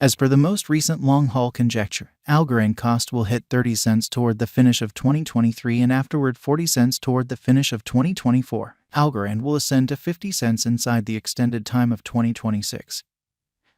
As per the most recent long-haul conjecture, Algorand cost will hit 30 cents toward the finish of 2023 and afterward 40 cents toward the finish of 2024. Algorand will ascend to 50 cents inside the extended time of 2026.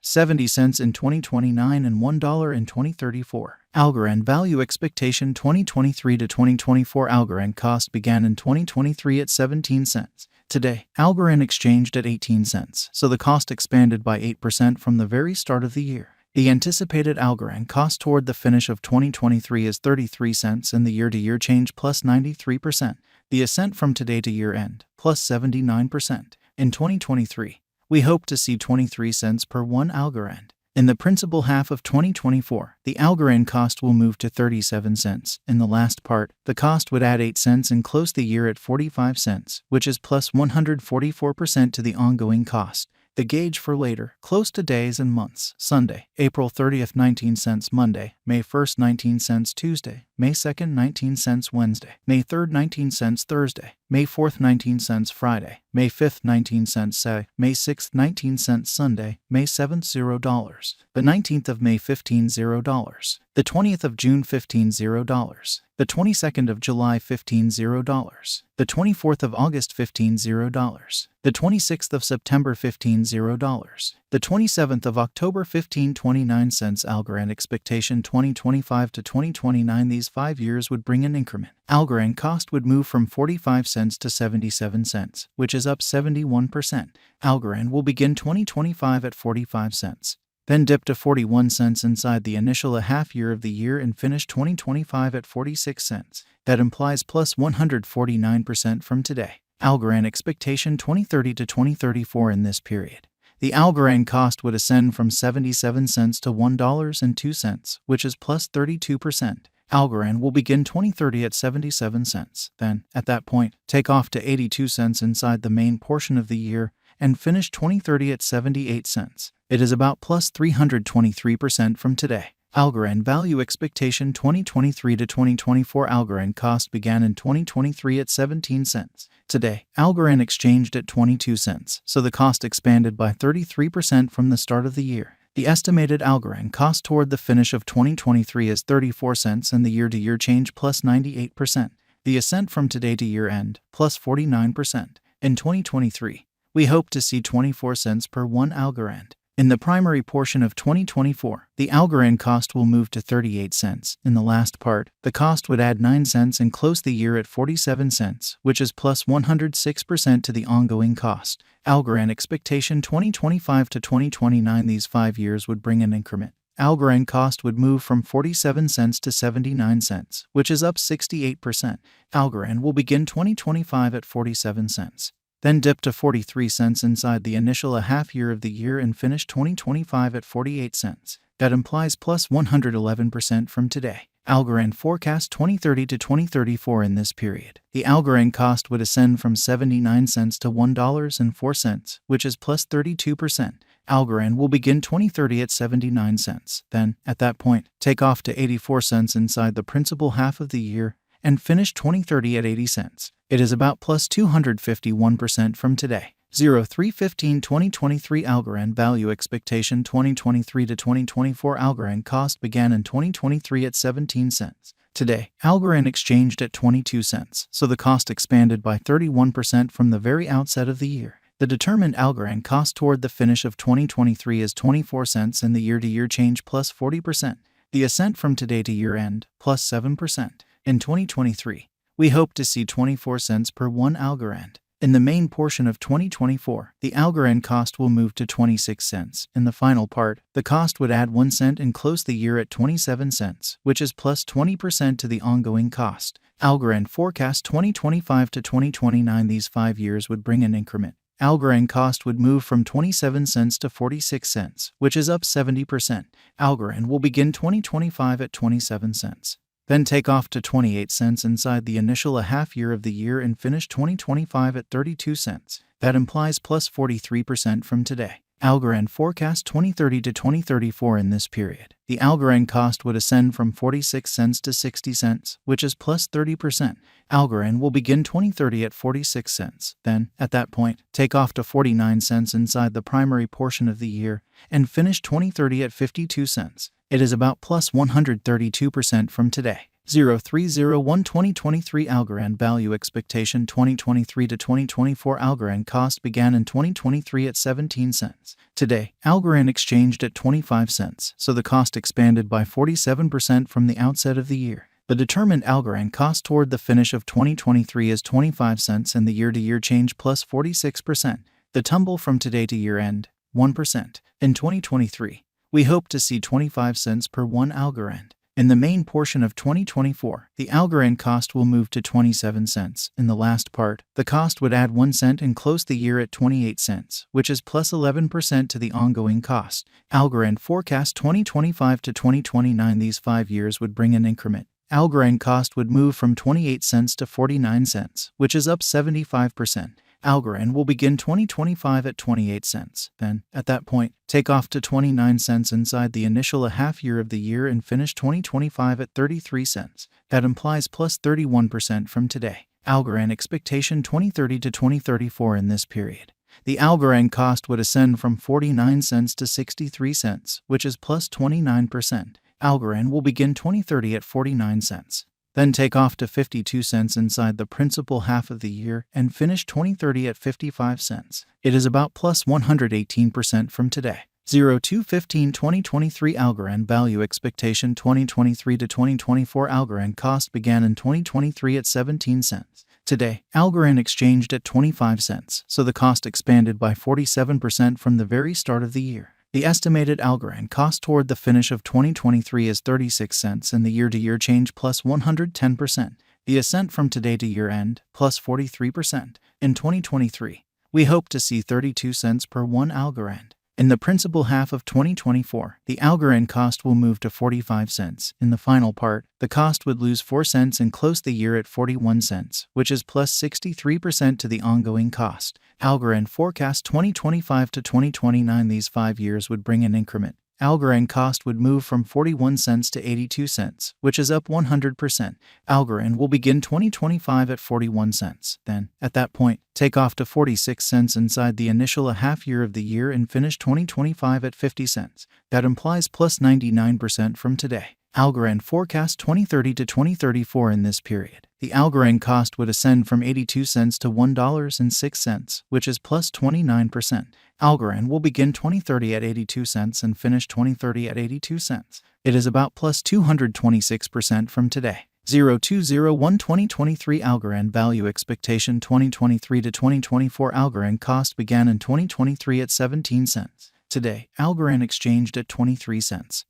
70 cents in 2029 and $1 in 2034. Algorand value expectation 2023 to 2024. Algorand cost began in 2023 at 17 cents. Today, Algorand exchanged at 18 cents, so the cost expanded by 8% from the very start of the year. The anticipated Algorand cost toward the finish of 2023 is 33 cents and the year-to-year change plus 93%. The ascent from today to year-end, plus 79%. In 2023, we hope to see 23 cents per 1 Algorand. In the principal half of 2024, the Algorand cost will move to 37 cents. In the last part, the cost would add 8 cents and close the year at 45 cents, which is plus 144% to the ongoing cost. The gauge for later, close to days and months: Sunday, April 30th, 19 cents; Monday, May 1st, 19 cents; Tuesday, May 2nd, 19 cents; Wednesday, May 3rd, 19 cents; Thursday, May 4th, 19 cents; Friday, May 5th, 19 cents; Saturday, May 6th, 19 cents; Sunday, May 7th, $0. The 19th of May, $15. The 20th of June, $15. The 22nd of July, $15. The 24th of August, $15. The 26th of September, $15. The 27th of October, 15.29 cents. Algorand expectation 2025 to 2029. These 5 years would bring an increment. Algorand cost would move from 45 cents to 77 cents, which is up 71%. Algorand will begin 2025 at 45 cents. Then dip to 41 cents inside the initial half year of the year and finish 2025 at 46 cents. That implies plus 149% from today. Algorand expectation 2030 to 2034. In this period, the Algorand cost would ascend from 77 cents to $1.02, which is plus 32%. Algorand will begin 2030 at 77 cents. Then, at that point, take off to 82 cents inside the main portion of the year and finish 2030 at 78 cents. It is about plus 323% from today. Algorand value expectation 2023 to 2024. Algorand cost began in 2023 at 17 cents. Today, Algorand exchanged at 22 cents, so the cost expanded by 33% from the start of the year. The estimated Algorand cost toward the finish of 2023 is 34 cents and the year-to-year change plus 98%. The ascent from today to year-end, plus 49%. In 2023, we hope to see 24 cents per 1 Algorand. In the primary portion of 2024, the Algorand cost will move to 38 cents. In the last part, the cost would add 9 cents and close the year at 47 cents, which is plus 106% to the ongoing cost. Algorand expectation 2025 to 2029. These 5 years would bring an increment. Algorand cost would move from 47 cents to 79 cents, which is up 68%. Algorand will begin 2025 at 47 cents. Then dip to 43 cents inside the initial half year of the year and finish 2025 at 48 cents. That implies plus 111% from today. Algorand forecast 2030 to 2034. In this period, the Algorand cost would ascend from 79 cents to $1.04, which is plus 32%. Algorand will begin 2030 at 79 cents. Then, at that point, take off to 84 cents inside the principal half of the year and finish 2030 at 80 cents. It is about plus 251% from today. 03/15/2023 Algorand value expectation 2023 to 2024. Algorand cost began in 2023 at 17 cents. Today, Algorand exchanged at 22 cents, so the cost expanded by 31% from the very outset of the year. The determined Algorand cost toward the finish of 2023 is 24 cents and the year-to-year change plus 40%. The ascent from today to year-end, plus 7%. In 2023, we hope to see 24 cents per 1 Algorand. In the main portion of 2024, the Algorand cost will move to 26 cents. In the final part, the cost would add 1 cent and close the year at 27 cents, which is plus 20% to the ongoing cost. Algorand forecast 2025 to 2029. These 5 years would bring an increment. Algorand cost would move from 27 cents to 46 cents, which is up 70%. Algorand will begin 2025 at 27 cents. Then take off to 28 cents inside the initial half year of the year and finish 2025 at 32 cents. That implies plus 43% from today. Algorand forecast 2030 to 2034. In this period, the Algorand cost would ascend from 46 cents to 60 cents, which is plus 30%. Algorand will begin 2030 at 46 cents. Then, at that point, take off to 49 cents inside the primary portion of the year and finish 2030 at 52 cents. It is about plus 132% from today. 0301 2023 Algorand value expectation 2023 to 2024 Algorand cost began in 2023 at 17 cents. Today, Algorand exchanged at 25 cents, so the cost expanded by 47% from the outset of the year. The determined Algorand cost toward the finish of 2023 is 25 cents and the year-to-year change plus 46%. The tumble from today to year-end, 1%. In 2023, we hope to see 25 cents per 1 Algorand. In the main portion of 2024, the Algorand cost will move to 27 cents. In the last part, the cost would add 1 cent and close the year at 28 cents, which is plus 11% to the ongoing cost. Algorand forecast 2025 to 2029. These 5 years would bring an increment. Algorand cost would move from 28 cents to 49 cents, which is up 75%. Algorand will begin 2025 at 28 cents. Then, at that point, take off to 29 cents inside the initial half year of the year and finish 2025 at 33 cents. That implies plus 31% from today. Algorand expectation 2030 to 2034 in this period. The Algorand cost would ascend from 49 cents to 63 cents, which is plus 29%. Algorand will begin 2030 at 49 cents. Then take off to 52 cents inside the principal half of the year and finish 2030 at 55 cents. It is about plus 118% from today. 0215 2023 Algorand value expectation 2023 to 2024 Algorand cost began in 2023 at 17 cents. Today, Algorand exchanged at 25 cents, so the cost expanded by 47% from the very start of the year. The estimated Algorand cost toward the finish of 2023 is 36 cents and the year-to-year change plus 110%. The ascent from today to year-end, plus 43%. In 2023, we hope to see 32 cents per 1 Algorand. In the principal half of 2024, the Algorand cost will move to 45 cents. In the final part, the cost would lose 4 cents and close the year at 41 cents, which is plus 63% to the ongoing cost. Algorand forecast 2025 to 2029. These 5 years would bring an increment. Algorand cost would move from 41 cents to 82 cents, which is up 100%. Algorand will begin 2025 at 41 cents. Then, at that point, take off to 46 cents inside the initial half year of the year and finish 2025 at 50 cents. That implies plus 99% from today. Algorand forecast 2030 to 2034 in this period. The Algorand cost would ascend from 82 cents to $1.06, which is plus 29%. Algorand will begin 2030 at 82 cents and finish 2030 at 82 cents. It is about plus 226% from today. 0201 2023 Algorand value expectation 2023 to 2024 Algorand cost began in 2023 at 17 cents. Today, Algorand exchanged at 23 cents.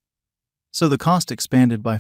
So the cost expanded by